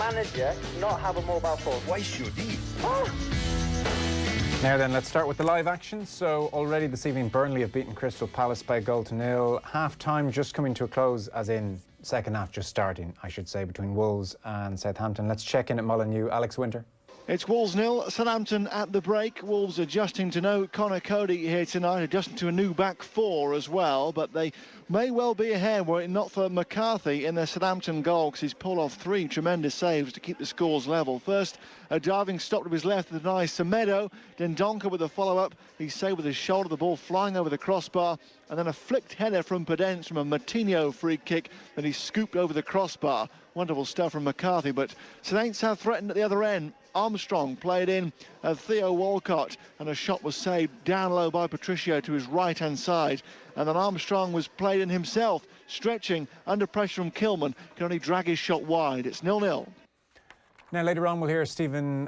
manager not have a mobile phone? Why should he? Now then, let's start with the live action. So already this evening, Burnley have beaten Crystal Palace by 1-0. Half-time just coming to a close, as in second half just starting, I should say, between Wolves and Southampton. Let's check in at Molloy. Alex Winter. It's Wolves 0, Southampton at the break. Wolves adjusting to no Connor Cody here tonight, adjusting to a new back four as well, but they may well be ahead were it not for McCarthy in their Southampton goal, because he's pulled off 3 tremendous saves to keep the scores level. First, a diving stop to his left with an eye Semedo, then Donker with a follow-up. He saved with his shoulder, the ball flying over the crossbar, and then a flicked header from Podence from a Martinho free kick, then he scooped over the crossbar. Wonderful stuff from McCarthy, but Saints have threatened at the other end. Armstrong played in Theo Walcott, and a shot was saved down low by Patricio to his right-hand side. And then Armstrong was played in himself, stretching under pressure from Kilman, can only drag his shot wide. It's 0-0. Now, later on, we'll hear Stephen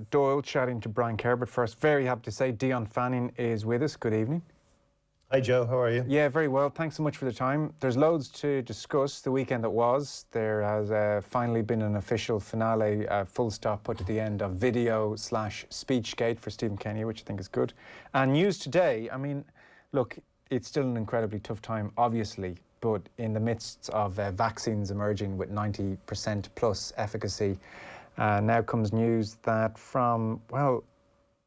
Doyle chatting to Brian Kerr, but first, very happy to say Dion Fanning is with us. Good evening. Hi Joe, how are you? Yeah, very well. Thanks so much for the time. There's loads to discuss. The weekend that was, there has finally been an official finale, full stop put at the end of video/Speechgate for Stephen Kenny, which I think is good. And news today, I mean, look, it's still an incredibly tough time, obviously, but in the midst of vaccines emerging with 90% plus efficacy, now comes news that from, well,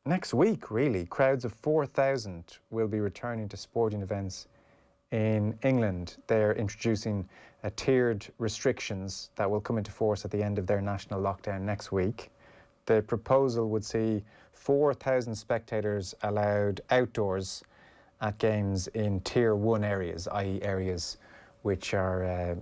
next week, really, crowds of 4,000 will be returning to sporting events in England. They're introducing tiered restrictions that will come into force at the end of their national lockdown next week. The proposal would see 4,000 spectators allowed outdoors at games in Tier 1 areas, i.e. areas which are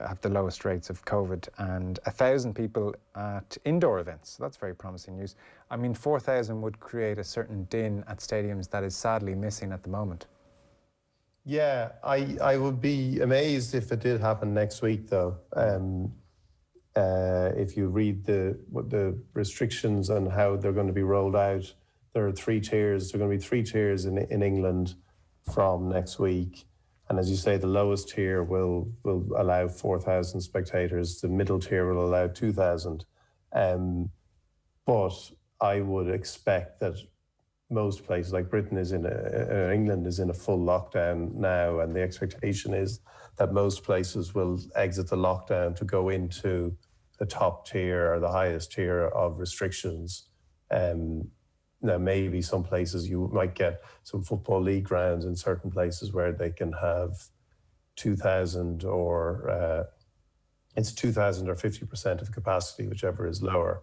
have the lowest rates of COVID, and 1,000 people at indoor events. So that's very promising news. I mean, 4,000 would create a certain din at stadiums that is sadly missing at the moment. Yeah, I would be amazed if it did happen next week, though. If you read the restrictions and how they're going to be rolled out, there are 3 tiers. There are going to be 3 tiers in England from next week. And as you say, the lowest tier will allow 4,000 spectators. The middle tier will allow 2,000. But I would expect that most places, like Britain is England is in a full lockdown now, and the expectation is that most places will exit the lockdown to go into the top tier or the highest tier of restrictions. Now, maybe some places you might get some football league grounds in certain places where they can have 2,000 or it's 2,000 or 50% of capacity, whichever is lower.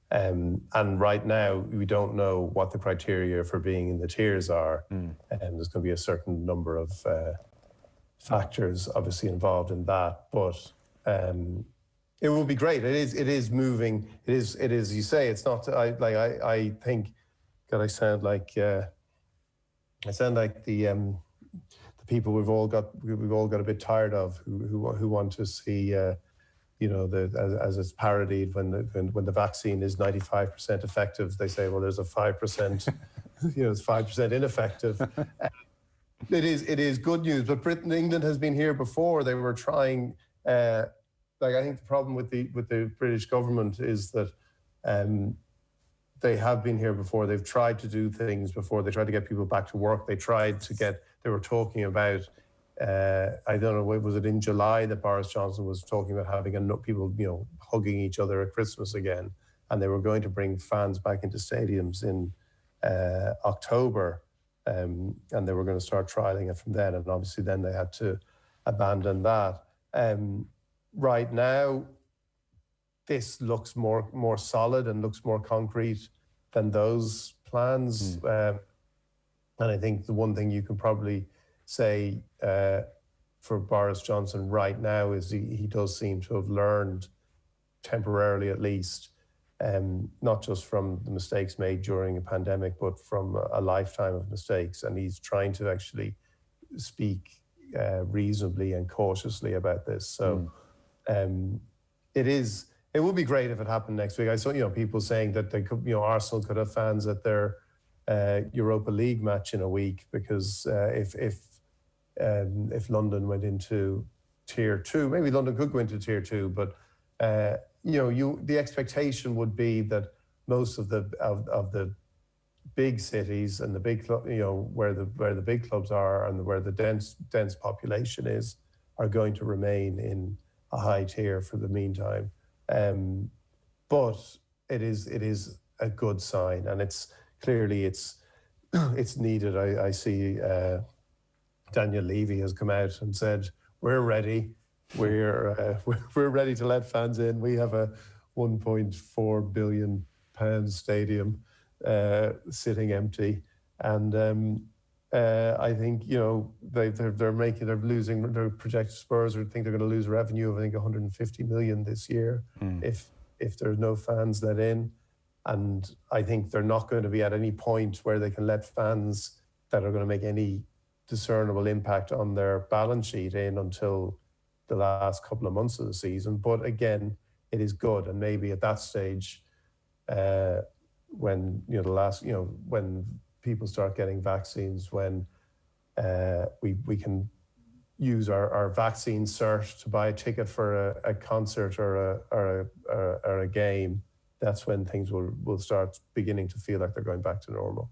And right now, we don't know what the criteria for being in the tiers are. And there's going to be a certain number of factors obviously involved in that. But it will be great. It is moving. It is. You say it's not. I think. God, I sound like the people we've all got a bit tired of who want to see as it's parodied when the vaccine is 95% effective, they say, well, there's a 5% it's 5% ineffective. It is good news, but England has been here before. They were trying I think the problem with the British government is that they have been here before. They've tried to do things before. They tried to get people back to work. They were talking about, I don't know, was it in July that Boris Johnson was talking about having people, hugging each other at Christmas again. And they were going to bring fans back into stadiums in October. And they were going to start trialing it from then. And obviously then they had to abandon that. Right now, this looks more solid and looks more concrete than those plans. And I think the one thing you can probably say for Boris Johnson right now is he does seem to have learned, temporarily at least, not just from the mistakes made during a pandemic, but from a lifetime of mistakes. And he's trying to actually speak reasonably and cautiously about this. So it would be great if it happened next week. I saw, people saying that they could, Arsenal could have fans at their Europa League match in a week, because if London went into Tier 2, maybe London could go into Tier 2, but the expectation would be that most of the big cities and the big club, where the big clubs are and where the dense population is, are going to remain in a high tier for the meantime. But it is a good sign, and it's clearly it's needed. I see Daniel Levy has come out and said, we're ready. We're ready to let fans in. We have a £1.4 billion stadium sitting empty, and I think they're losing. Their projected Spurs think they're going to lose revenue of I think 150 million this year if there's no fans let in, and I think they're not going to be at any point where they can let fans that are going to make any discernible impact on their balance sheet in until the last couple of months of the season. But again, it is good, and maybe at that stage, when when people start getting vaccines, when we can use our vaccine cert to buy a ticket for a concert or a game, that's when things will start beginning to feel like they're going back to normal.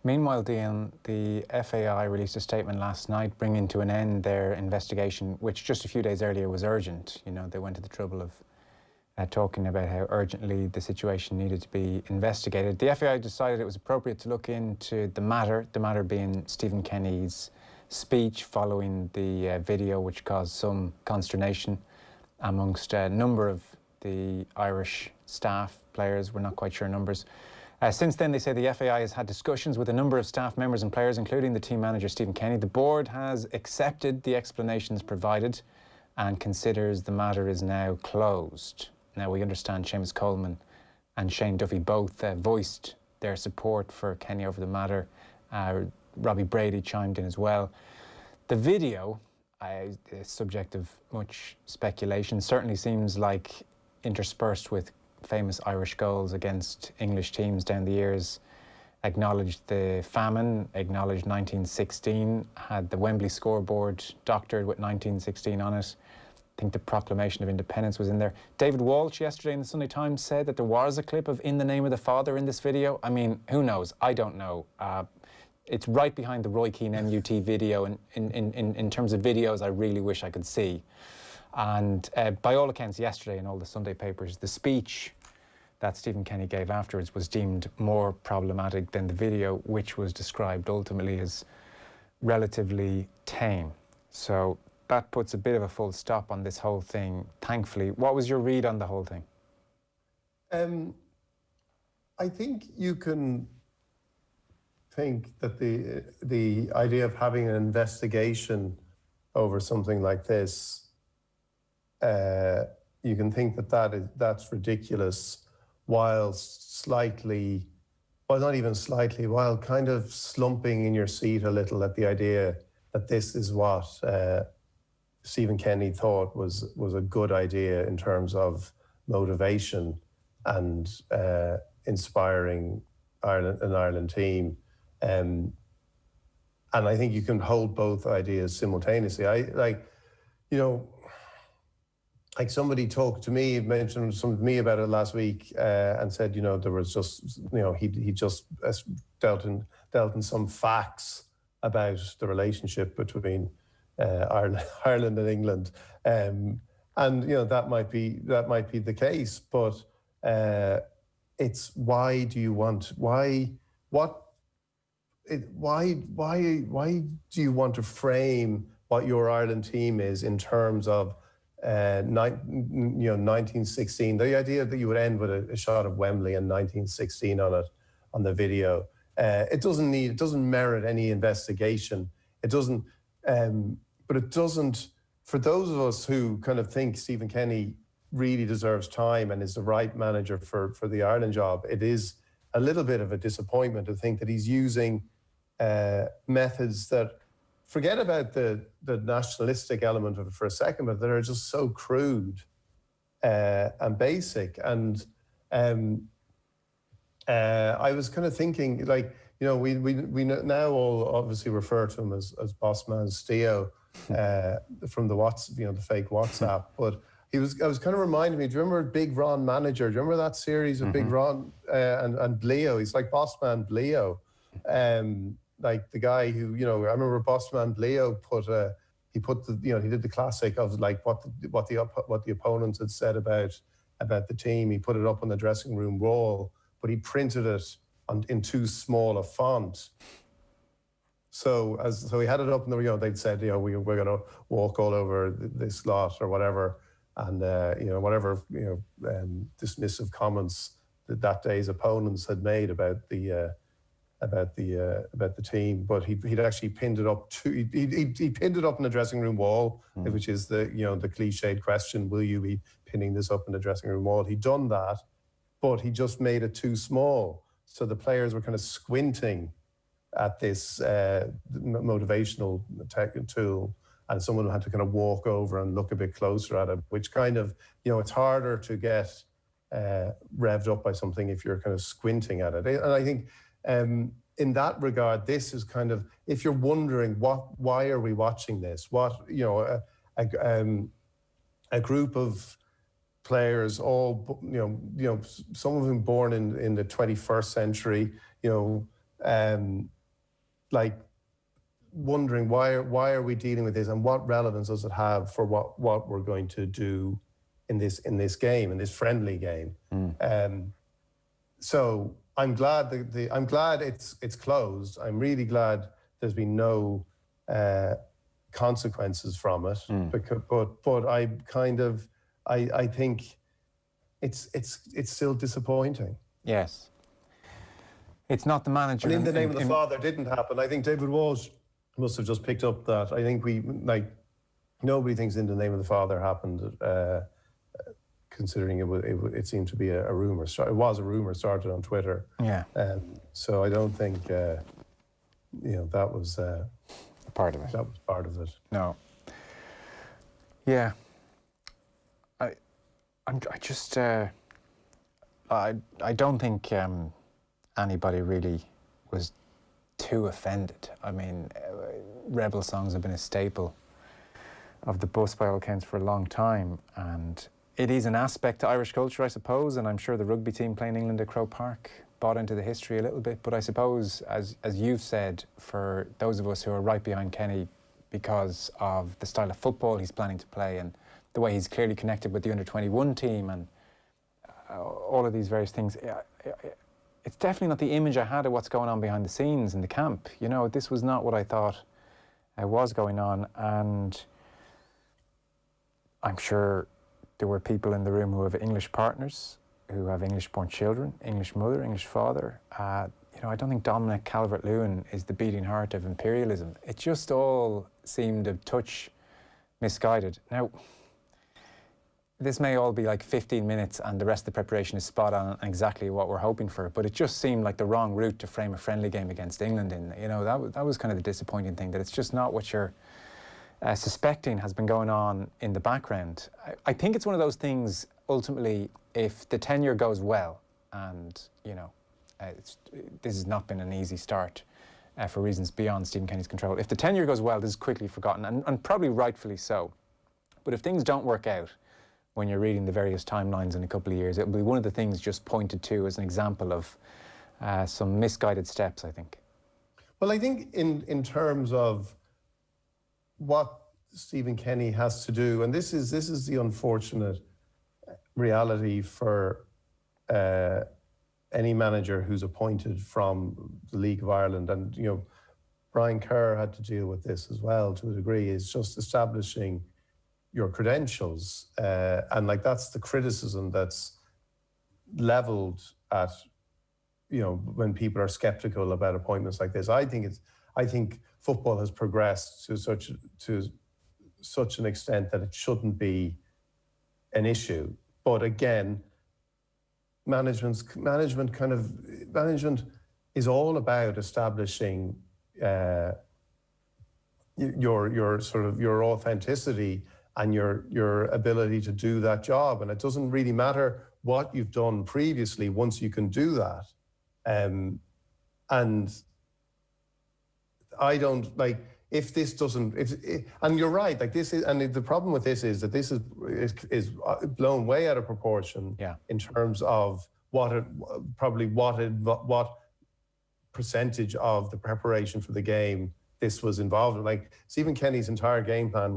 Meanwhile, Dion, the FAI released a statement last night bringing to an end their investigation, which just a few days earlier was urgent. They went to the trouble of talking about how urgently the situation needed to be investigated. The FAI decided it was appropriate to look into the matter being Stephen Kenny's speech following the video, which caused some consternation amongst a number of the Irish staff, players. We're not quite sure numbers. Since then, they say the FAI has had discussions with a number of staff members and players, including the team manager, Stephen Kenny. The board has accepted the explanations provided and considers the matter is now closed. Now, we understand Seamus Coleman and Shane Duffy both voiced their support for Kenny over the matter. Robbie Brady chimed in as well. The video, subject of much speculation, certainly seems like interspersed with famous Irish goals against English teams down the years, acknowledged the famine, acknowledged 1916, had the Wembley scoreboard doctored with 1916 on it. I think the Proclamation of Independence was in there. David Walsh yesterday in the Sunday Times said that there was a clip of In the Name of the Father in this video. I mean, who knows? I don't know. It's right behind the Roy Keane MUT video, and in terms of videos I really wish I could see. And by all accounts yesterday in all the Sunday papers, the speech that Stephen Kenny gave afterwards was deemed more problematic than the video, which was described ultimately as relatively tame. So that puts a bit of a full stop on this whole thing, thankfully. What was your read on the whole thing? I think you can think that the idea of having an investigation over something like this, you can think that's ridiculous, while slightly, well, not even slightly, while kind of slumping in your seat a little at the idea that this is what Stephen Kenny thought was a good idea in terms of motivation and inspiring an Ireland team. And I think you can hold both ideas simultaneously. Like somebody talked to me, mentioned something to me about it last week, and said, there was just, he just dealt in some facts about the relationship between Ireland and England, and that might be the case, but it's why do you want do you want to frame what your Ireland team is in terms of 1916? The idea that you would end with a shot of Wembley and 1916 on the video, it doesn't merit any investigation. It doesn't, but it doesn't. For those of us who kind of think Stephen Kenny really deserves time and is the right manager for the Ireland job, it is a little bit of a disappointment to think that he's using methods that, forget about the nationalistic element of it for a second, but that are just so crude and basic. And I was kind of thinking, we now all obviously refer to him as Boss Man Steo from the the fake WhatsApp. But I was kind of reminding me, do you remember Big Ron Manager? Do you remember that series of Big Ron and Bleo? He's like Bossman Bleo. Like the guy who, I remember Bossman Bleo he did the classic of like what the opponents had said about the team. He put it up on the dressing room wall, but he printed it in too small a font. So he had it up, and they'd said, we're going to walk all over this lot or whatever, and whatever dismissive comments that day's opponents had made about the team, but he'd actually pinned it up he pinned it up in the dressing room wall, which is the cliched question: will you be pinning this up in the dressing room wall? He'd done that, but he just made it too small, so the players were kind of squinting at this motivational tool, and someone had to kind of walk over and look a bit closer at it, which kind of, it's harder to get revved up by something if you're kind of squinting at it. And I think in that regard, this is kind of, if you're wondering why are we watching this? A group of players, all some of them born in the 21st century, like wondering why are we dealing with this, and what relevance does it have for what we're going to do in this game, in this friendly game. So I'm glad it's closed. I'm really glad there's been no consequences from it. But I think it's still disappointing. Yes. It's not the manager. And In the Name of the Father didn't happen. I think David Walsh must have just picked up that. I think nobody thinks In the Name of the Father happened, considering it seemed to be a rumor. It was a rumor started on Twitter. Yeah. So I don't think that was part of it. That was part of it. No. Yeah. I don't think anybody really was too offended. I mean, rebel songs have been a staple of the bus by all accounts for a long time, and it is an aspect to Irish culture, I suppose, and I'm sure the rugby team playing England at Croke Park bought into the history a little bit, but I suppose, as you've said, for those of us who are right behind Kenny because of the style of football he's planning to play and the way he's clearly connected with the under-21 team and all of these various things, it's definitely not the image I had of what's going on behind the scenes in the camp. This was not what I thought was going on, and I'm sure there were people in the room who have English partners, who have English-born children, English mother, English father. I don't think Dominic Calvert-Lewin is the beating heart of imperialism. It just all seemed a touch misguided. Now, this may all be like 15 minutes and the rest of the preparation is spot on and exactly what we're hoping for, but it just seemed like the wrong route to frame a friendly game against England in. That was kind of the disappointing thing, that it's just not what you're suspecting has been going on in the background. I think it's one of those things, ultimately, if the tenure goes well, and, this has not been an easy start for reasons beyond Stephen Kenny's control. If the tenure goes well, this is quickly forgotten, and probably rightfully so. But if things don't work out, when you're reading the various timelines in a couple of years, it'll be one of the things just pointed to as an example of some misguided steps, I think. Well, I think in terms of what Stephen Kenny has to do, and this is the unfortunate reality for any manager who's appointed from the League of Ireland, and Brian Kerr had to deal with this as well to a degree, is just establishing your credentials, and that's the criticism that's leveled at when people are skeptical about appointments like this. I think football has progressed to such an extent that it shouldn't be an issue. But again, management is all about establishing your authenticity and your ability to do that job. And it doesn't really matter what you've done previously once you can do that. And I don't if this doesn't, and you're right, like this is, and the problem with this is that this is blown way out of proportion in terms of what percentage of the preparation for the game this was involved in. Like Stephen Kenny's entire game plan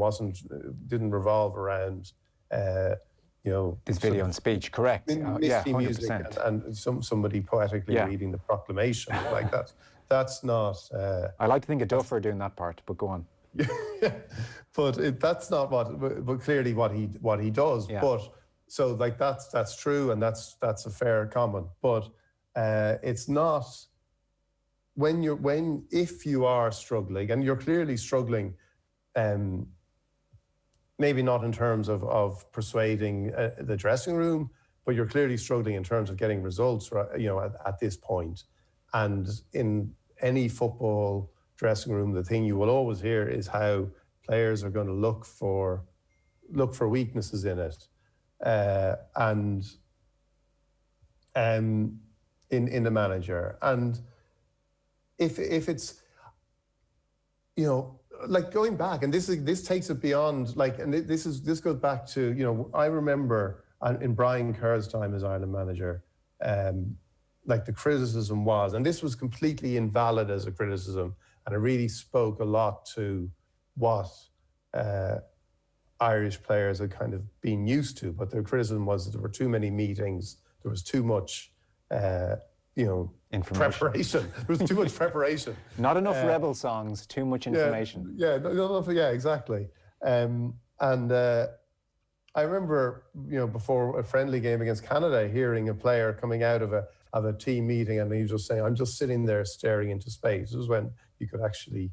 didn't revolve around, this video and speech, correct? Yeah, 100%. Music and somebody poetically reading the proclamation like that. That's not. I like to think of Duffer doing that part, but go on. But that's not but clearly what he does. Yeah. But so like that's true, and that's a fair comment. But it's not if you are struggling, and you're clearly struggling, maybe not in terms of persuading the dressing room, but you're clearly struggling in terms of getting results, at this point. And in any football dressing room, the thing you will always hear is how players are going to look for weaknesses in it, and in the manager. And if it's, like going back, and this takes it beyond, like, and this goes back to, I remember in Brian Kerr's time as Ireland manager, like the criticism was, and this was completely invalid as a criticism, and it really spoke a lot to what Irish players had kind of been used to. But the criticism was that there were too many meetings, there was too much, preparation. There was too much preparation. Not enough rebel songs, too much information. Exactly. And I remember, before a friendly game against Canada, hearing a player coming out of a team meeting, and he was just saying, "I'm just sitting there staring into space." This was when you could actually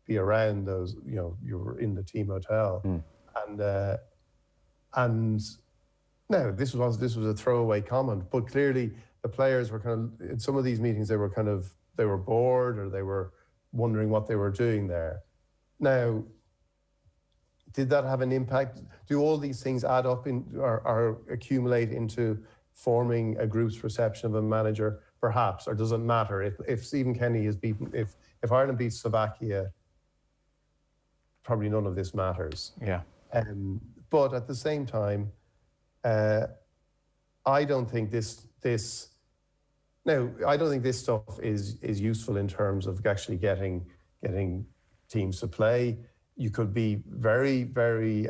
be around those, you were in the team hotel. And no, this was a throwaway comment, but clearly the players were kind of, in some of these meetings, they were bored, or they were wondering what they were doing there. Now, did that have an impact? Do all these things add up or accumulate into forming a group's perception of a manager, perhaps? Or does it matter if Stephen Kenny is beaten, if Ireland beats Slovakia, probably none of this matters. Yeah. But at the same time, I don't think this stuff is useful in terms of actually getting teams to play. You could be very, very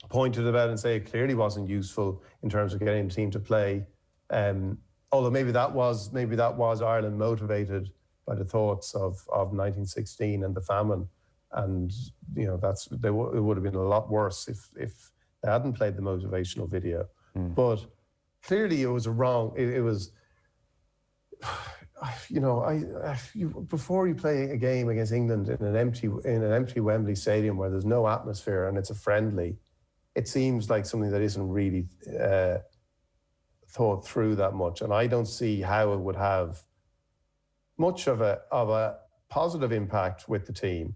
pointed about it and say it clearly wasn't useful in terms of getting the team to play. Although maybe that was Ireland motivated by the thoughts of 1916 and the famine, and it would have been a lot worse if they hadn't played the motivational video. But clearly, it was it was. Before you play a game against England in an empty Wembley Stadium where there's no atmosphere and it's a friendly, it seems like something that isn't really thought through that much, and I don't see how it would have much of a positive impact with the team.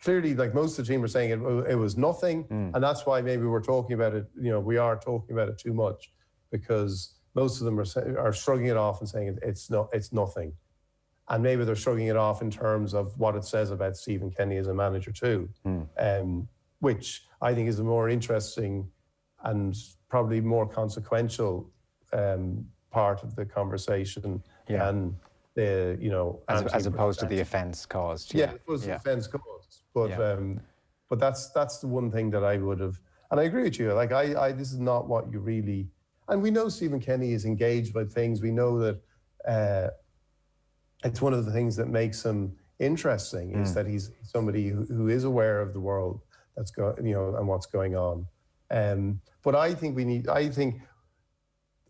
Clearly, like most of the team are saying, it was nothing, and that's why maybe we're talking about it. We are talking about it too much, because most of them are shrugging it off and saying it's nothing, and maybe they're shrugging it off in terms of what it says about Stephen Kenny as a manager too, which I think is a more interesting and probably more consequential part of the conversation than the as opposed to the offence caused. Yeah, it was the offence caused. But that's the one thing that I would have, and I agree with you. Like this is not what you really, and we know Stephen Kenny is engaged by things. We know that it's one of the things that makes him interesting is that he's somebody who is aware of the world that's and what's going on. But I think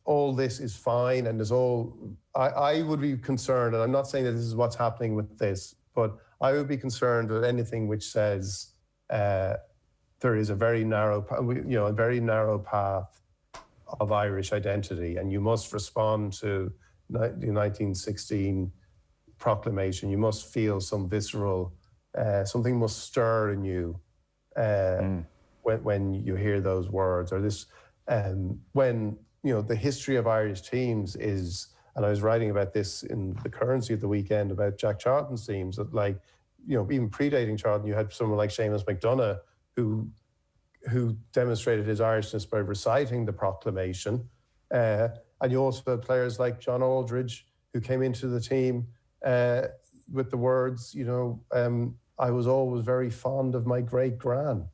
all this is fine, and I would be concerned, and I'm not saying that this is what's happening with this, but I would be concerned with anything which says there is a very narrow path of Irish identity, and you must respond to the 1916 proclamation. You must feel some visceral, something must stir in you when you hear those words, or this, when the history of Irish teams is. And I was writing about this in The Currency at the weekend about Jack Charlton's teams, that even predating Charlton, you had someone like Seamus McDonagh who demonstrated his Irishness by reciting the proclamation. And you also had players like John Aldridge, who came into the team with the words, I was always very fond of my great gran.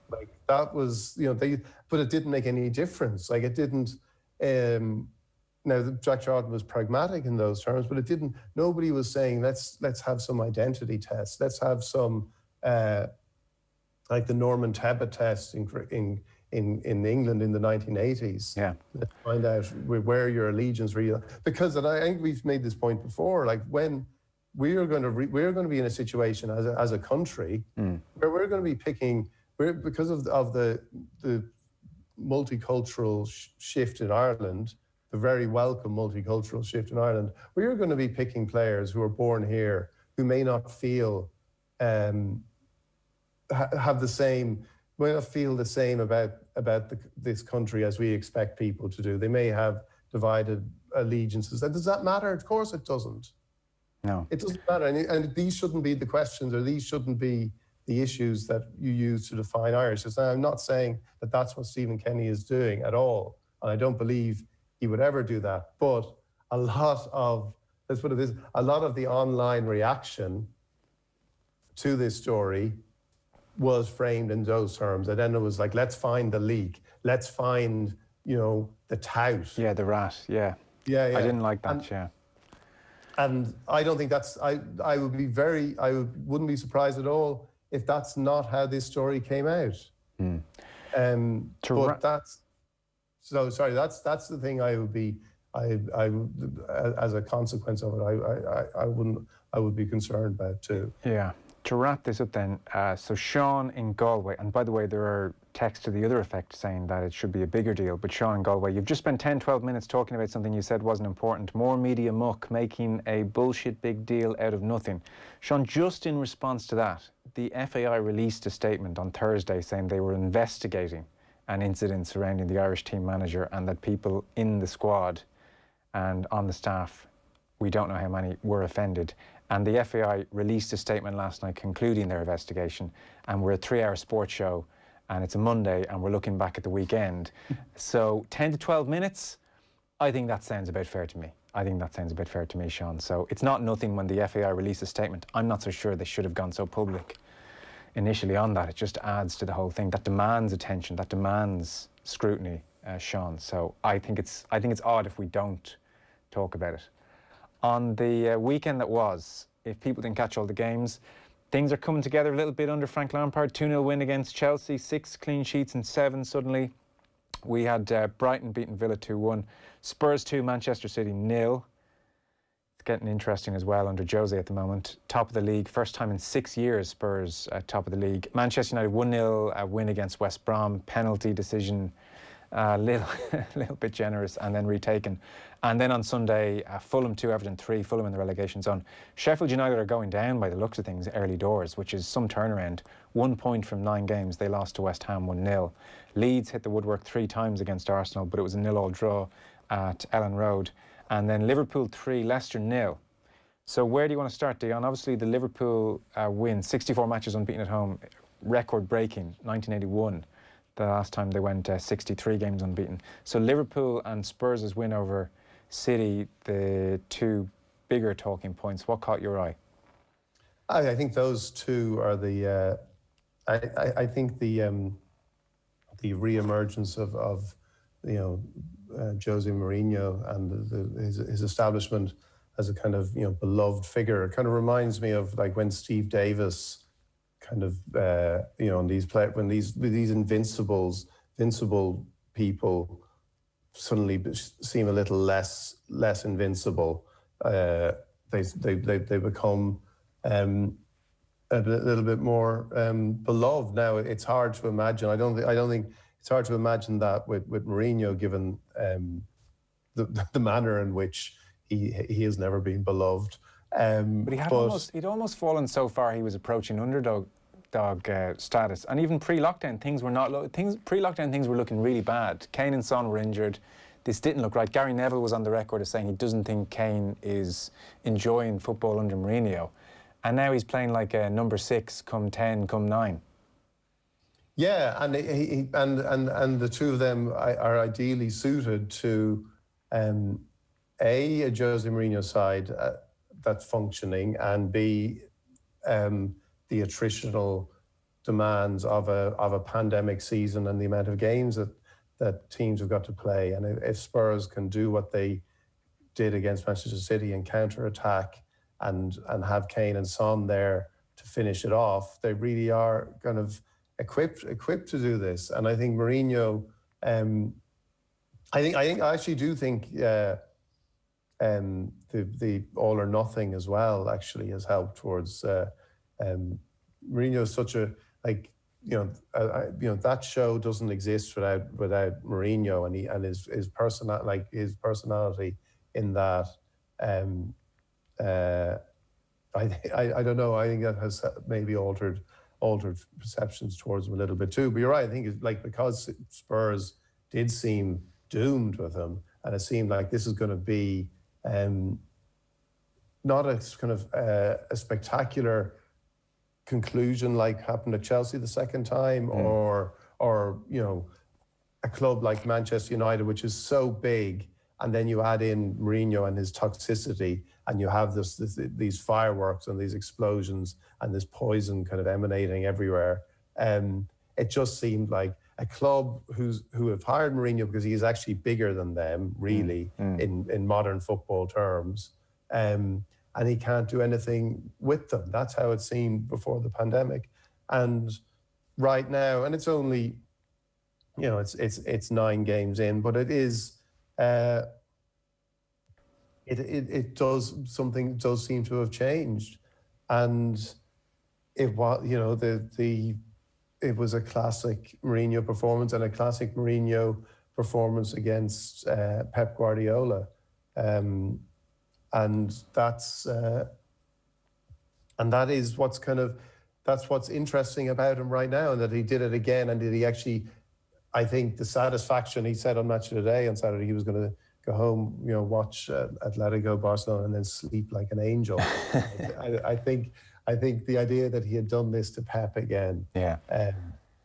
Like that was, but it didn't make any difference. Like it didn't. Now Jack Charlton was pragmatic in those terms, but it didn't. Nobody was saying let's have some identity test. Let's have some like the Norman Tebbit test in England in the 1980s. Yeah. Let's find out where your allegiance really. Because, and I think we've made this point before. Like when we're going to be in a situation as a country where we're going to be picking. Because of the multicultural shift in Ireland, the very welcome multicultural shift in Ireland, we are going to be picking players who are born here who may not feel have the same, may not feel the same about this country as we expect people to do. They may have divided allegiances. And does that matter? Of course it doesn't. No. It doesn't matter. And these shouldn't be the questions, or these shouldn't be the issues that you use to define Irishness. And I'm not saying that that's what Stephen Kenny is doing at all. And I don't believe he would ever do that. But a lot of, let's put it this, a lot of the online reaction to this story was framed in those terms. And then it was like, let's find the leak. Let's find, the tout. Yeah, the rat, yeah. Yeah. I didn't like that, yeah. And I don't think that's, I wouldn't be surprised at all if that's not how this story came out. But that's the thing I would be, as a consequence of it, I would be concerned about too. Yeah. To wrap this up then, so Sean in Galway, and by the way, there are texts to the other effect saying that it should be a bigger deal, but Sean in Galway, you've just spent 10, 12 minutes talking about something you said wasn't important. More media muck, making a bullshit big deal out of nothing. Sean, just in response to that, the FAI released a statement on Thursday saying they were investigating an incident surrounding the Irish team manager and that people in the squad and on the staff, we don't know how many, were offended. And the FAI released a statement last night concluding their investigation. And we're a 3-hour sports show and it's a Monday and we're looking back at the weekend. So 10 to 12 minutes, I think that sounds about fair to me. I think that sounds a bit fair to me, Sean. So it's not nothing when the FAI released a statement. I'm not so sure they should have gone so public initially on that. It just adds to the whole thing. That demands attention, that demands scrutiny, Sean. So I think it's odd if we don't talk about it. On the weekend that was, if people didn't catch all the games, things are coming together a little bit under Frank Lampard. 2-0 win against Chelsea, 6 clean sheets and 7 suddenly. We had Brighton beating Villa 2-1. Spurs 2, Manchester City 0. It's getting interesting as well under José at the moment. Top of the league, first time in 6 years Spurs top of the league. Manchester United 1-0 win against West Brom. Penalty decision, little bit generous and then retaken. And then on Sunday, Fulham 2, Everton 3, Fulham in the relegation zone. Sheffield United are going down by the looks of things early doors, which is some turnaround. 1 point from 9 games. They lost to West Ham 1-0. Leeds hit the woodwork 3 times against Arsenal, but it was a 0-0 draw at Ellen Road. And then Liverpool 3, Leicester 0. So where do you want to start, Dion? Obviously the Liverpool win, 64 matches unbeaten at home, record-breaking, 1981. The last time they went 63 games unbeaten. So Liverpool and Spurs' win over City, the 2 bigger talking points. What caught your eye? I think those two are the. I think the re-emergence of Jose Mourinho and his establishment as a kind of beloved figure. It kind of reminds me of like when Steve Davis kind of when these invincible people suddenly seem a little less invincible. They become a little bit more beloved. Now it's hard to imagine. I don't think it's hard to imagine that with Mourinho, given the manner in which he has never been beloved. But he'd almost fallen so far he was approaching underdog status, and even pre-lockdown things were looking really bad. Kane and Son were injured. This didn't look right. Gary Neville was on the record as saying he doesn't think Kane is enjoying football under Mourinho, and now he's playing like a number 6, come 10, come 9. Yeah, and and the two of them are ideally suited to a Jose Mourinho side that's functioning, and B, the attritional demands of a pandemic season and the amount of games that teams have got to play. And if Spurs can do what they did against Manchester City and counter-attack and have Kane and Son there to finish it off, they really are kind of equipped to do this. And I think Mourinho, I actually do think the all or nothing as well actually has helped towards Mourinho is such a that show doesn't exist without Mourinho and his personality in that. I don't know. I think that has maybe altered perceptions towards him a little bit too. But you're right. I think it's like because Spurs did seem doomed with him, and it seemed like this is going to be not a kind of a spectacular conclusion like happened at Chelsea the second time, or a club like Manchester United, which is so big, and then you add in Mourinho and his toxicity, and you have these fireworks and these explosions and this poison kind of emanating everywhere. It just seemed like a club who have hired Mourinho because he is actually bigger than them, really, in modern football terms. And he can't do anything with them. That's how it seemed before the pandemic. And right now, and it's only, it's 9 games in, but it is, it does seem to have changed. And it was, it was a classic Mourinho performance and a classic Mourinho performance against Pep Guardiola. And that's and that is that's what's interesting about him right now, and that he did it again, and did he actually, I think the satisfaction, he said on Match of the Day on Saturday he was going to go home, watch Atletico Barcelona and then sleep like an angel. I think the idea that he had done this to Pep again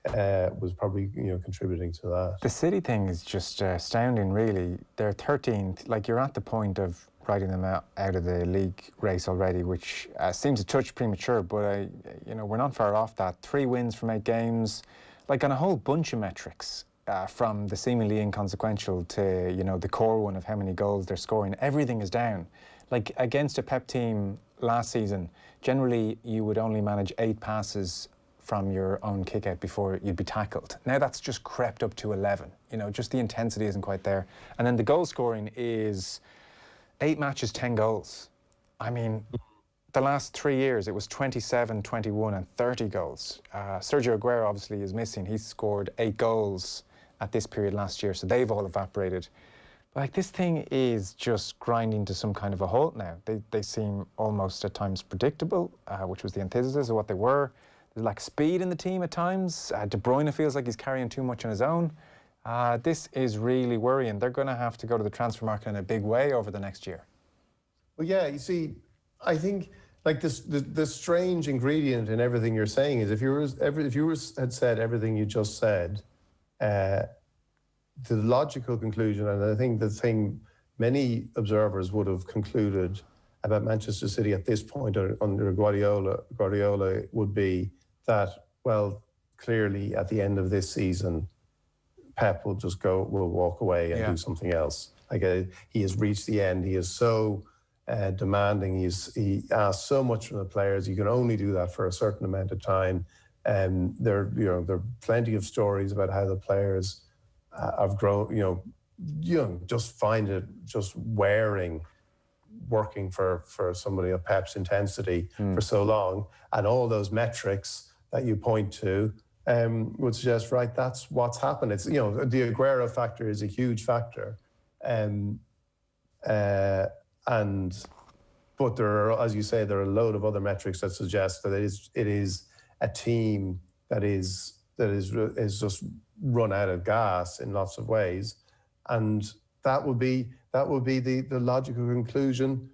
was probably contributing to that. The City thing is just astounding, really. They're 13th. Like, you're at the point of writing them out of the league race already, which seems a touch premature, but we're not far off that. 3 wins from 8 games, like on a whole bunch of metrics, from the seemingly inconsequential to the core one of how many goals they're scoring. Everything is down. Like, against a Pep team last season, generally you would only manage 8 passes from your own kick-out before you'd be tackled. Now that's just crept up to 11. Just the intensity isn't quite there. And then the goal scoring is 8 matches, 10 goals. I mean, the last 3 years, it was 27, 21 and 30 goals. Sergio Aguero obviously is missing. He scored 8 goals at this period last year, so they've all evaporated. But like, this thing is just grinding to some kind of a halt now. They seem almost at times predictable, which was the antithesis of what they were. There's like speed in the team at times. De Bruyne feels like he's carrying too much on his own. This is really worrying. They're going to have to go to the transfer market in a big way over the next year. Well, yeah, you see, I think like the strange ingredient in everything you're saying is if you had said everything you just said, the logical conclusion, and I think the thing many observers would have concluded about Manchester City at this point under Guardiola would be that, well, clearly at the end of this season, Pep will walk away and do something else. Like he has reached the end. He is so demanding. He asks so much from the players. You can only do that for a certain amount of time. There are plenty of stories about how the players have grown. Just find it just wearing, working for somebody of Pep's intensity for so long, and all those metrics that you point to would suggest, right, that's what's happened. It's the Aguero factor is a huge factor, but there are, as you say, there are a load of other metrics that suggest that it is a team that is just run out of gas in lots of ways, and that would be the logical conclusion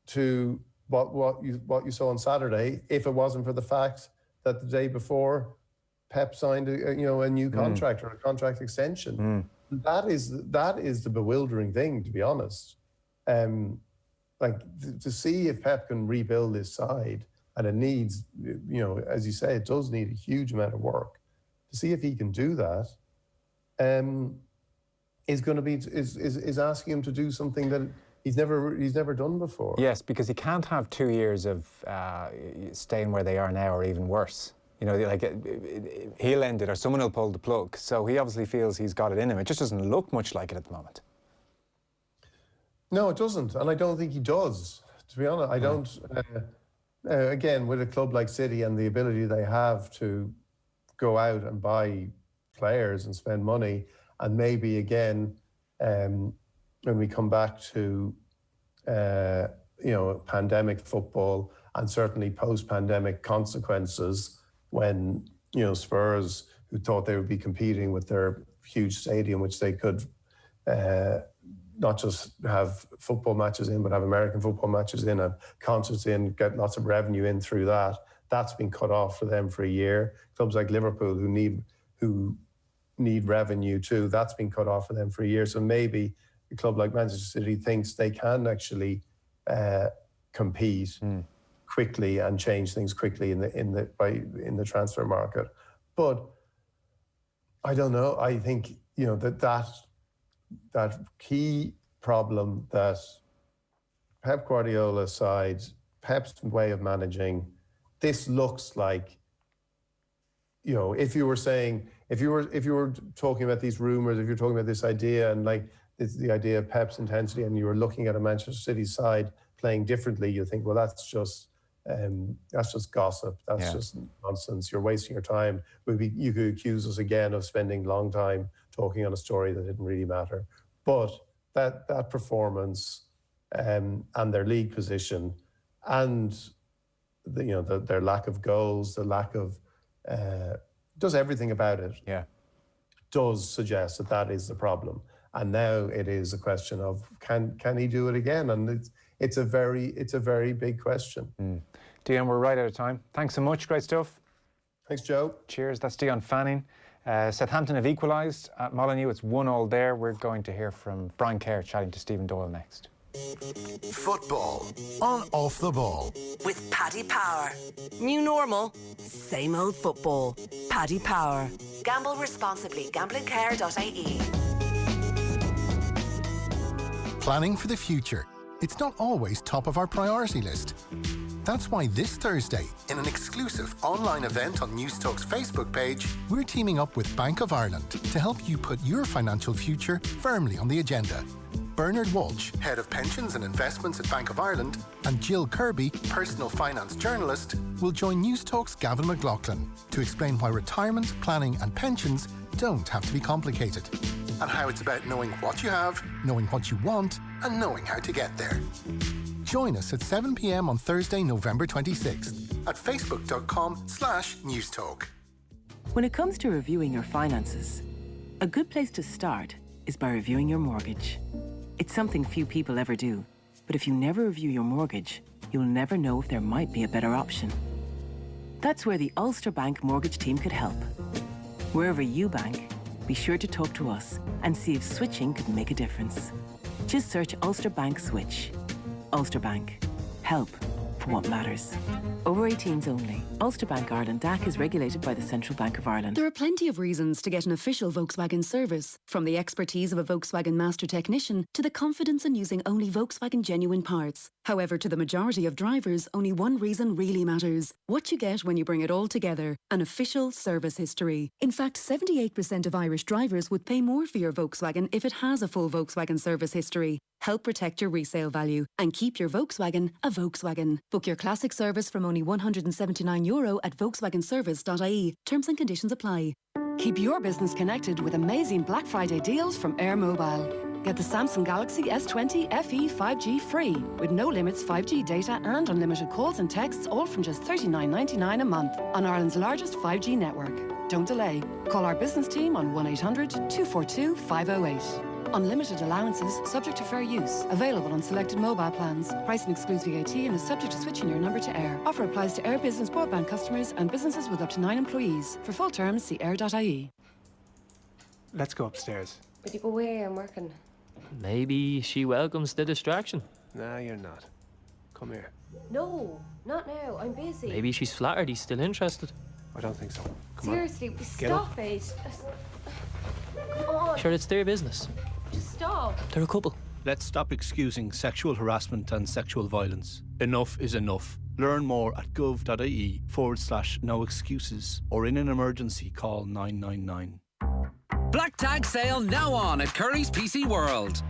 to what you saw on Saturday if it wasn't for the fact that the day before Pep signed a new contract or a contract extension. That is the bewildering thing, to be honest. To see if Pep can rebuild this side, and it needs, as you say, it does need a huge amount of work. To see if he can do that, is asking him to do something that he's never done before. Yes, because he can't have 2 years of staying where they are now, or even worse. He'll end it, or someone will pull the plug. So he obviously feels he's got it in him. It just doesn't look much like it at the moment. No, it doesn't, and I don't think he does. To be honest, I don't. Again, with a club like City and the ability they have to go out and buy players and spend money, and maybe again, when we come back to pandemic football and certainly post-pandemic consequences, when Spurs, who thought they would be competing with their huge stadium, which they could not just have football matches in, but have American football matches in, have concerts in, get lots of revenue in through that. That's been cut off for them for a year. Clubs like Liverpool who need revenue too, that's been cut off for them for a year. So maybe a club like Manchester City thinks they can actually compete quickly and change things quickly in the transfer market. But I don't know. I think that key problem that Pep Guardiola's side, Pep's way of managing, this looks like, if you were talking about these rumors, if you're talking about this idea and the idea of Pep's intensity, and you were looking at a Manchester City side playing differently, you think, well, that's just gossip. That's just nonsense. You're wasting your time. You could accuse us again of spending long time talking on a story that didn't really matter. But that performance and their league position and their lack of goals, the lack of does everything about it. Yeah, does suggest that is the problem. And now it is a question of can he do it again? And it's a very big question. Dion, we're right out of time. Thanks so much. Great stuff. Thanks, Joe. Cheers. That's Dion Fanning. Southampton have equalised at Molloy. It's 1-1 there. We're going to hear from Brian Kerr chatting to Stephen Doyle next. Football on Off the Ball with Paddy Power. New normal, same old football. Paddy Power. Gamble responsibly. Gamblingcare.ie. Planning for the future. It's not always top of our priority list. That's why this Thursday, in an exclusive online event on Newstalk's Facebook page, we're teaming up with Bank of Ireland to help you put your financial future firmly on the agenda. Bernard Walsh, Head of Pensions and Investments at Bank of Ireland, and Jill Kirby, Personal Finance Journalist, will join Newstalk's Gavin McLaughlin to explain why retirement, planning and pensions don't have to be complicated, and how it's about knowing what you have, knowing what you want, and knowing how to get there. Join us at 7 p.m. on Thursday, November 26th at facebook.com/newstalk. When it comes to reviewing your finances, a good place to start is by reviewing your mortgage. It's something few people ever do, but if you never review your mortgage, you'll never know if there might be a better option. That's where the Ulster Bank mortgage team could help. Wherever you bank, be sure to talk to us and see if switching could make a difference. Just search Ulster Bank Switch. Ulster Bank. Help for what matters. Over 18s only. Ulster Bank Ireland DAC is regulated by the Central Bank of Ireland. There are plenty of reasons to get an official Volkswagen service, from the expertise of a Volkswagen master technician to the confidence in using only Volkswagen genuine parts. However, to the majority of drivers, only one reason really matters: what you get when you bring it all together, an official service history. In fact, 78% of Irish drivers would pay more for your Volkswagen if it has a full Volkswagen service history. Help protect your resale value and keep your Volkswagen a Volkswagen. Book your classic service from only €179 at volkswagenservice.ie. Terms and conditions apply. Keep your business connected with amazing Black Friday deals from Air Mobile. Get the Samsung Galaxy S20 FE 5G free with no limits 5G data and unlimited calls and texts, all from just $39.99 a month on Ireland's largest 5G network. Don't delay. Call our business team on 1-800-242-508. Unlimited allowances, subject to fair use. Available on selected mobile plans. Pricing excludes VAT and is subject to switching your number to Air. Offer applies to Air Business broadband customers and businesses with up to 9 employees. For full terms, see air.ie. Let's go upstairs. But you go away, I'm working. Maybe she welcomes the distraction. Nah, you're not. Come here. No, not now. I'm busy. Maybe she's flattered he's still interested. I don't think so. Come Seriously, stop it. Come on. Sure, it's their business. Just stop. They're a couple. Let's stop excusing sexual harassment and sexual violence. Enough is enough. Learn more at gov.ie/no excuses or in an emergency call 999. Black Tag sale now on at Curry's PC World.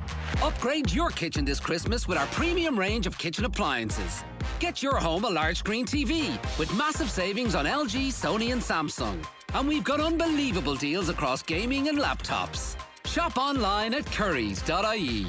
Upgrade your kitchen this Christmas with our premium range of kitchen appliances. Get your home a large screen TV with massive savings on LG, Sony and Samsung. And we've got unbelievable deals across gaming and laptops. Shop online at currys.ie.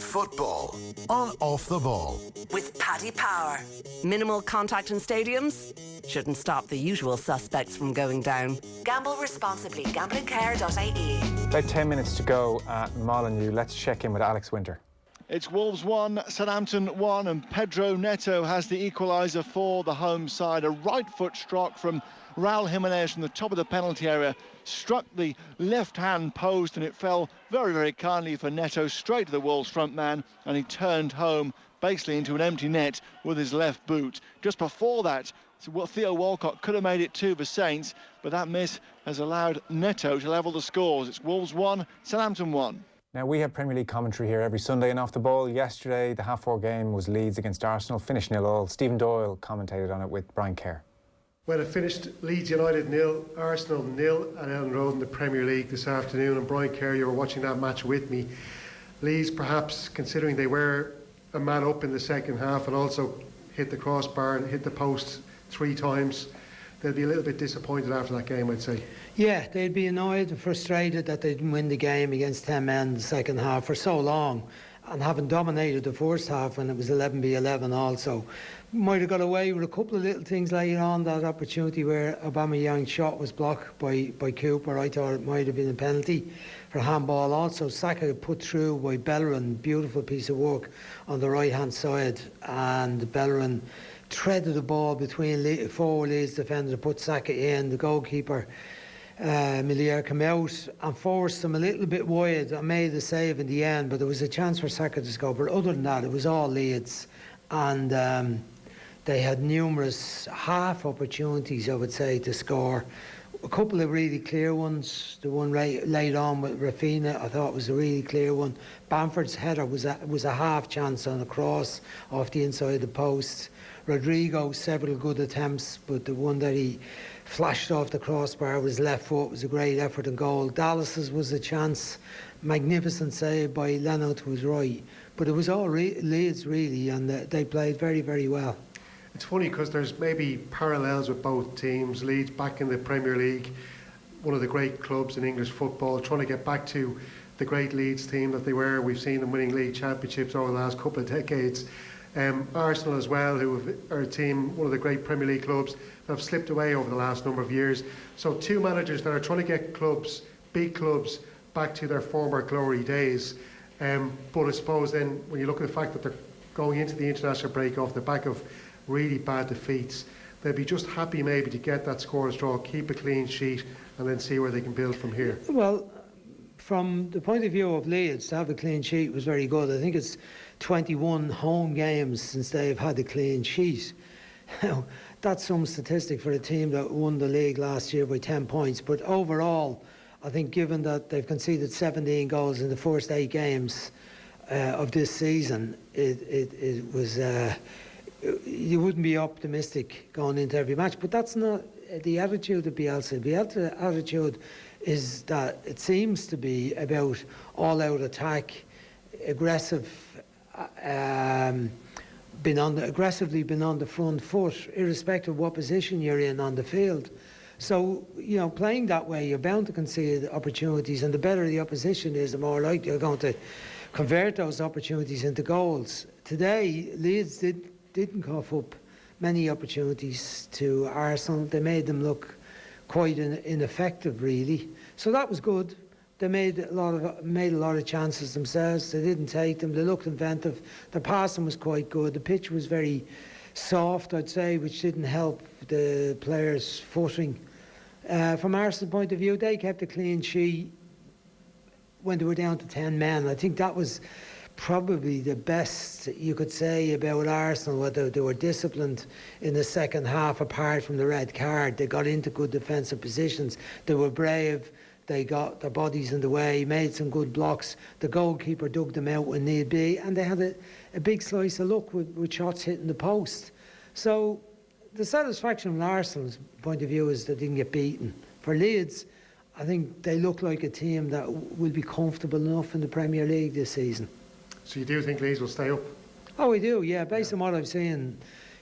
Football on Off the Ball. With Paddy Power. Minimal contact in stadiums shouldn't stop the usual suspects from going down. Gamble responsibly. Gamblingcare.ie. About 10 minutes to go at Molloy. Let's check in with Alex Winter. It's Wolves 1, Southampton 1, and Pedro Neto has the equaliser for the home side. A right foot stroke from Raul Jimenez from the top of the penalty area, struck the left-hand post, and it fell very, very kindly for Neto straight to the Wolves front man, and he turned home basically into an empty net with his left boot. Just before that, Theo Walcott could have made it 2 for Saints, but that miss has allowed Neto to level the scores. It's Wolves 1, Southampton 1. Now, we have Premier League commentary here every Sunday and Off the Ball. Yesterday, the half-4 game was Leeds against Arsenal, finished 0-0. Stephen Doyle commentated on it with Brian Kerr. Well, it finished Leeds United 0, Arsenal 0 at Ellen Road in the Premier League this afternoon. And Brian Kerr, you were watching that match with me. Leeds, perhaps considering they were a man up in the second half and also hit the crossbar and hit the post 3 times, they'll be a little bit disappointed after that game, I'd say. Yeah, they'd be annoyed and frustrated that they didn't win the game against 10 men in the second half for so long, and having dominated the first half when it was 11v11 also. Might have got away with a couple of little things later on, that opportunity where Aubameyang's shot was blocked by Cooper. I thought it might have been a penalty for handball. Also, Saka put through by Bellerin, beautiful piece of work on the right hand side, and Bellerin threaded the ball between 4 Leeds defenders to put Saka in. The goalkeeper Milier came out and forced him a little bit wide and made the save in the end, but there was a chance for Saka to score. But other than that, it was all Leeds, and they had numerous half opportunities, I would say, to score. A couple of really clear ones. The one laid on with Rafinha, I thought was a really clear one. Bamford's header was a half chance on a cross off the inside of the post. Rodrigo, several good attempts, but the one that he flashed off the crossbar with his left foot was a great effort and goal. Dallas's was a chance, magnificent save by Leno to his right. But it was all Leeds really, and they played very, very well. It's funny because there's maybe parallels with both teams. Leeds back in the Premier League, one of the great clubs in English football, trying to get back to the great Leeds team that they were. We've seen them winning league championships over the last couple of decades. Arsenal as well, who are a team, one of the great Premier League clubs that have slipped away over the last number of years. So 2 managers that are trying to get clubs, big clubs, back to their former glory days. But I suppose then when you look at the fact that they're going into the international break off the back of really bad defeats, they'll be just happy maybe to get that scoreless draw, keep a clean sheet, and then see where they can build from here. Well, from the point of view of Leeds, to have a clean sheet was very good. I think it's 21 home games since they've had a clean sheet. That's some statistic for a team that won the league last year by 10 points. But overall, I think given that they've conceded 17 goals in the first 8 games of this season, it was... you wouldn't be optimistic going into every match, but that's not the attitude of Bielsa. The attitude is that it seems to be about all-out attack, aggressive, aggressively been on the front foot, irrespective of what position you're in on the field. So, you know, playing that way, you're bound to concede opportunities, and the better the opposition is, the more likely you're going to convert those opportunities into goals. Today, Leeds didn't cough up many opportunities to Arsenal. They made them look quite ineffective, really. So that was good. they made a lot of chances themselves. They didn't take them. They looked inventive. The passing was quite good. The pitch was very soft, I'd say, which didn't help the players' footing. From Arsenal's point of view, they kept a clean sheet when they were down to 10 men. I think that was probably the best you could say about Arsenal, whether they were disciplined in the second half apart from the red card. They got into good defensive positions. They were brave. They got their bodies in the way, made some good blocks. The goalkeeper dug them out when need be, and they had a big slice of luck with shots hitting the post. So the satisfaction from Arsenal's point of view is they didn't get beaten. For Leeds, I think they look like a team that will be comfortable enough in the Premier League this season. So you do think Leeds will stay up? Oh, we do, yeah. Based on what I've seen,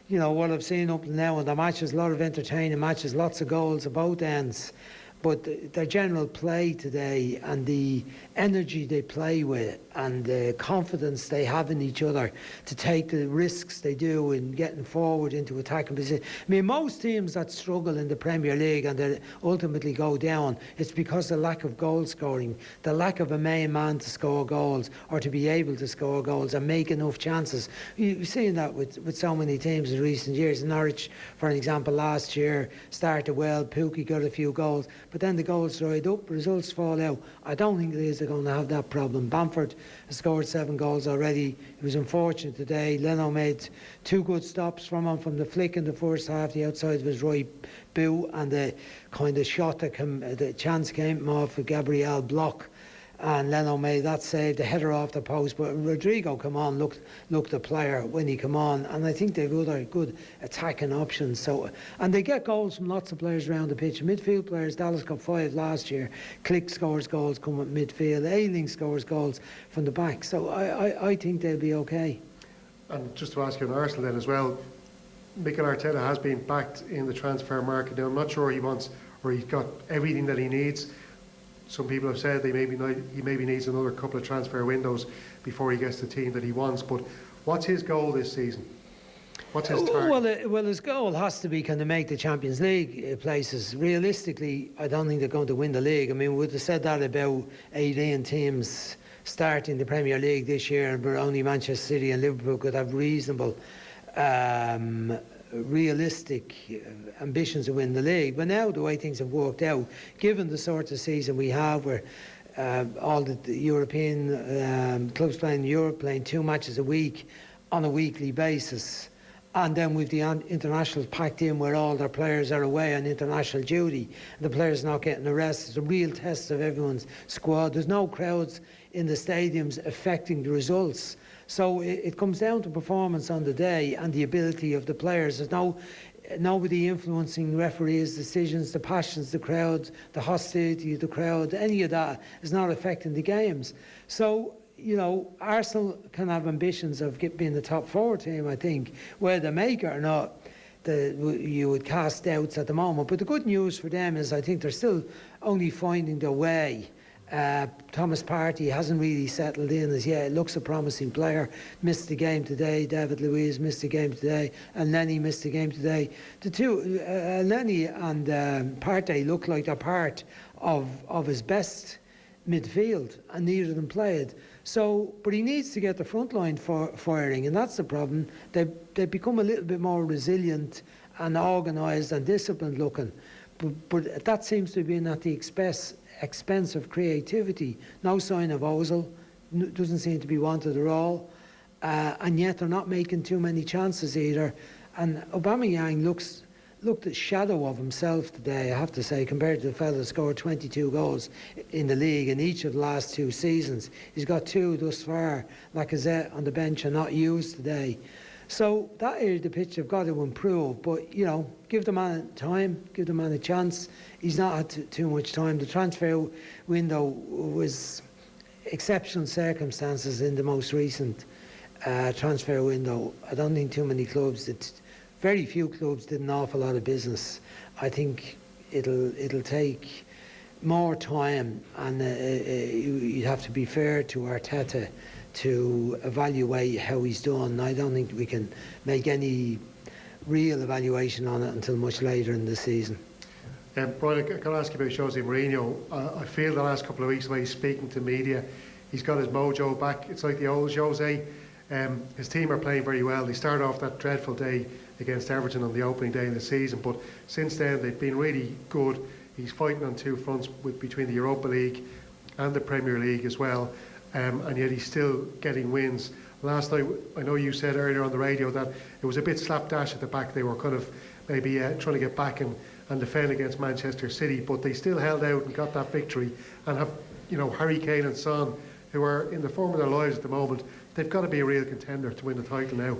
what I've seen up to now in the matches, a lot of entertaining matches, lots of goals at both ends. But their general play today and the energy they play with and the confidence they have in each other to take the risks they do in getting forward into attacking position. I mean, most teams that struggle in the Premier League and that ultimately go down, it's because of the lack of goal scoring, the lack of a main man to score goals or to be able to score goals and make enough chances. You've seen that with so many teams in recent years. Norwich, for an example, last year started well, Pukki got a few goals, but then the goals dried up, results fall out. I don't think Leeds are going to have that problem. Bamford has scored 7 goals already. He was unfortunate today. Leno made 2 good stops from him from the flick in the first half, the outside of his right boot, and the kind of shot that the chance came off a Gabriel block. And Leno made that save, the header off the post. But Rodrigo come on, looked the player when he come on, and I think they've other good attacking options. So, and they get goals from lots of players around the pitch. Midfield players, Dallas got 5 last year. Click scores goals coming at midfield. Ayling scores goals from the back. So I think they'll be okay. And just to ask you on Arsenal then as well, Mikel Arteta has been backed in the transfer market. Now I'm not sure he wants, or he's got everything that he needs. Some people have said he maybe needs another couple of transfer windows before he gets the team that he wants. But what's his goal this season? What's his target? Well, his goal has to be kind of make the Champions League places. Realistically, I don't think they're going to win the league. I mean, we would have said that about 18 teams starting the Premier League this year, and only Manchester City and Liverpool could have reasonable realistic ambitions to win the league. But now the way things have worked out, given the sort of season we have where all the European clubs playing in Europe, playing 2 matches a week on a weekly basis, and then with the internationals packed in where all their players are away on international duty, the players not getting a rest, it's a real test of everyone's squad. There's no crowds in the stadiums affecting the results. So it comes down to performance on the day and the ability of the players. There's nobody influencing referees' decisions, the passions, the crowd, the hostility of the crowd. Any of that is not affecting the games. So, Arsenal can have ambitions of being the top 4 team, I think. Whether they make it or not, you would cast doubts at the moment. But the good news for them is I think they're still only finding their way. Thomas Partey hasn't really settled in as yet. It looks a promising player. Missed the game today. David Luiz missed the game today. And Lenny missed the game today. The two, Lenny and Partey, look like they're part of his best midfield, and neither of them played. So, but he needs to get the front line firing, and that's the problem. They've become a little bit more resilient and organised and disciplined looking. But that seems to have been at the expense of creativity. No sign of Ozil, doesn't seem to be wanted at all, and yet they're not making too many chances either. And Aubameyang looked a shadow of himself today, I have to say, compared to the fellow that scored 22 goals in the league in each of the last 2 seasons. He's got 2 thus far. Lacazette on the bench and not used today. So that area of the pitch have got to improve, but give the man time, give the man a chance. He's not had too much time. The transfer window was exceptional circumstances in the most recent transfer window. I don't think too many clubs, very few clubs did an awful lot of business. I think it'll take more time, and you'd have to be fair to Arteta to evaluate how he's done. I don't think we can make any real evaluation on it until much later in the season. Brian, I got to ask you about Jose Mourinho. I feel the last couple of weeks when he's speaking to media, he's got his mojo back. It's like the old Jose. His team are playing very well. They started off that dreadful day against Everton on the opening day of the season, but since then they've been really good. He's fighting on two fronts between the Europa League and the Premier League as well, and yet he's still getting wins. Last night, I know you said earlier on the radio that it was a bit slapdash at the back. They were kind of maybe trying to get back and defend against Manchester City, but they still held out and got that victory, and have, Harry Kane and Son, who are in the form of their lives at the moment. They've got to be a real contender to win the title now.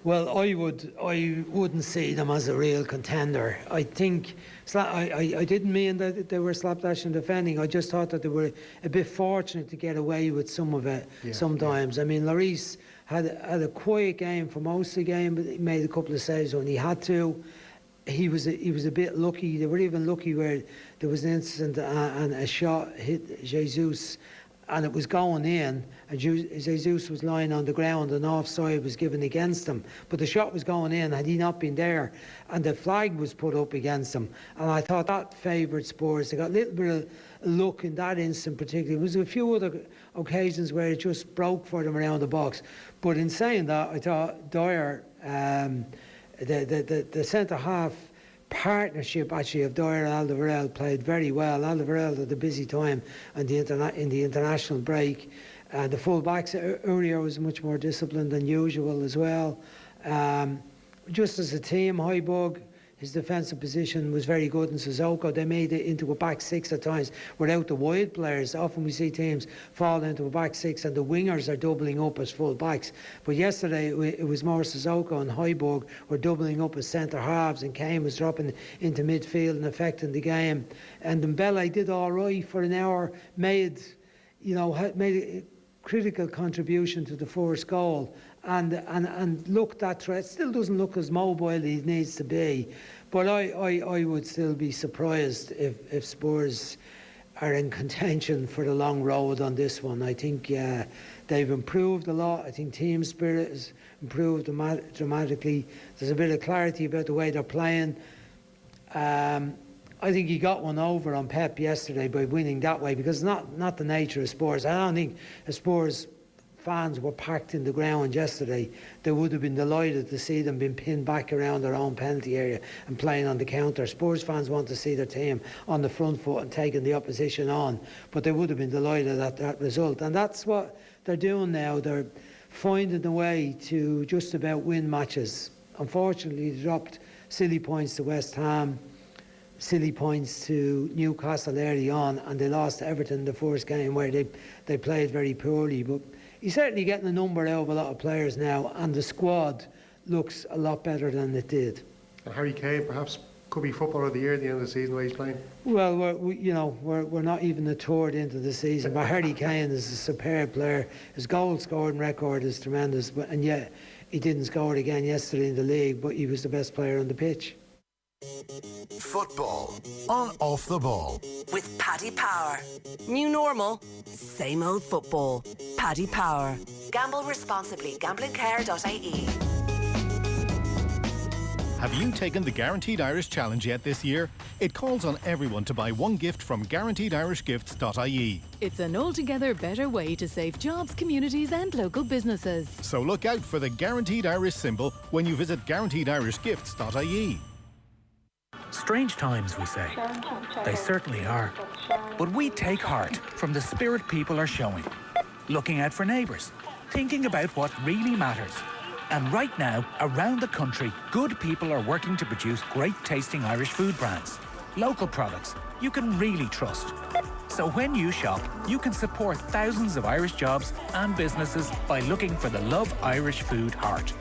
Well, I wouldn't see them as a real contender. I think I didn't mean that they were slapdash in defending. I just thought that they were a bit fortunate to get away with some of it sometimes. Yeah. I mean, Lloris had a quiet game for most of the game, but he made a couple of saves when he had to. He was a bit lucky. They were even lucky where there was an incident and a shot hit Jesus, and it was going in, and Jesus was lying on the ground and offside was given against him, but the shot was going in had he not been there, and the flag was put up against him, and I thought that favoured Spurs. They got a little bit of luck in that instant particularly. There was a few other occasions where it just broke for them around the box, but in saying that, I thought Dyer, the centre-half partnership actually of Dyer and Alderweireld played very well. Alderweireld had a busy time in the international break. The full-backs, Urier was much more disciplined than usual as well. Just as a team, Højbjerg, his defensive position was very good, and Sissoko, they made it into a back six at times without the wide players. Often we see teams fall into a back six and the wingers are doubling up as full backs. But yesterday it was more Sissoko and Højbjerg were doubling up as centre halves, and Kane was dropping into midfield and affecting the game. And Dembele did all right for an hour, made a critical contribution to the first goal. And looked that threat. Still doesn't look as mobile as he needs to be, but I would still be surprised if Spurs are in contention for the long road on this one. I think they've improved a lot. I think team spirit has improved dramatically. There's a bit of clarity about the way they're playing. I think he got one over on Pep yesterday by winning that way, because it's not the nature of Spurs. I don't think Spurs fans were packed in the ground yesterday. They would have been delighted to see them being pinned back around their own penalty area and playing on the counter. Spurs fans want to see their team on the front foot and taking the opposition on, but they would have been delighted at that result. And that's what they're doing now. They're finding a way to just about win matches. Unfortunately, they dropped silly points to West Ham, silly points to Newcastle early on, and they lost to Everton in the first game where they played very poorly. But he's certainly getting a number out of a lot of players now, and the squad looks a lot better than it did. And Harry Kane perhaps could be footballer of the year at the end of the season, the way he's playing. Well, we're not even a third into the season, but Harry Kane is a superb player. His goal scoring record is tremendous, and yet he didn't score it again yesterday in the league, but he was the best player on the pitch. Football on Off the Ball with Paddy Power. New normal, same old football. Paddy Power. Gamble responsibly. Gamblingcare.ie. Have you taken the Guaranteed Irish Challenge yet this year? It calls on everyone to buy one gift from guaranteedirishgifts.ie. It's an altogether better way to save jobs, communities and local businesses. So look out for the Guaranteed Irish symbol when you visit guaranteedirishgifts.ie. Strange times, we say. They certainly are. But we take heart from the spirit people are showing. Looking out for neighbours, thinking about what really matters. And right now, around the country, good people are working to produce great tasting Irish food brands. Local products you can really trust. So when you shop, you can support thousands of Irish jobs and businesses by looking for the Love Irish Food heart.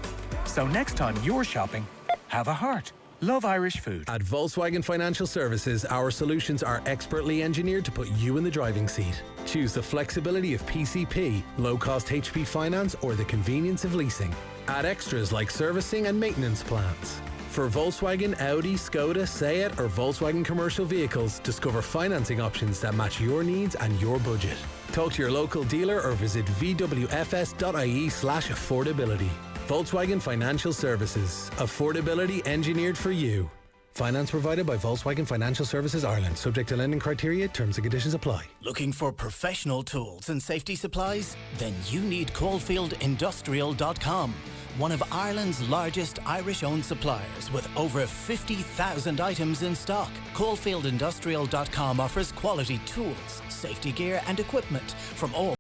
So next time you're shopping, have a heart. Love Irish food. At Volkswagen Financial Services, our solutions are expertly engineered to put you in the driving seat. Choose the flexibility of PCP, low-cost HP finance, or the convenience of leasing. Add extras like servicing and maintenance plans. For Volkswagen, Audi, Skoda, Seat, or Volkswagen commercial vehicles, discover financing options that match your needs and your budget. Talk to your local dealer or visit vwfs.ie/affordability. Volkswagen Financial Services. Affordability engineered for you. Finance provided by Volkswagen Financial Services Ireland. Subject to lending criteria. Terms and conditions apply. Looking for professional tools and safety supplies? Then you need CoalfieldIndustrial.com. One of Ireland's largest Irish-owned suppliers with over 50,000 items in stock. CoalfieldIndustrial.com offers quality tools, safety gear and equipment from all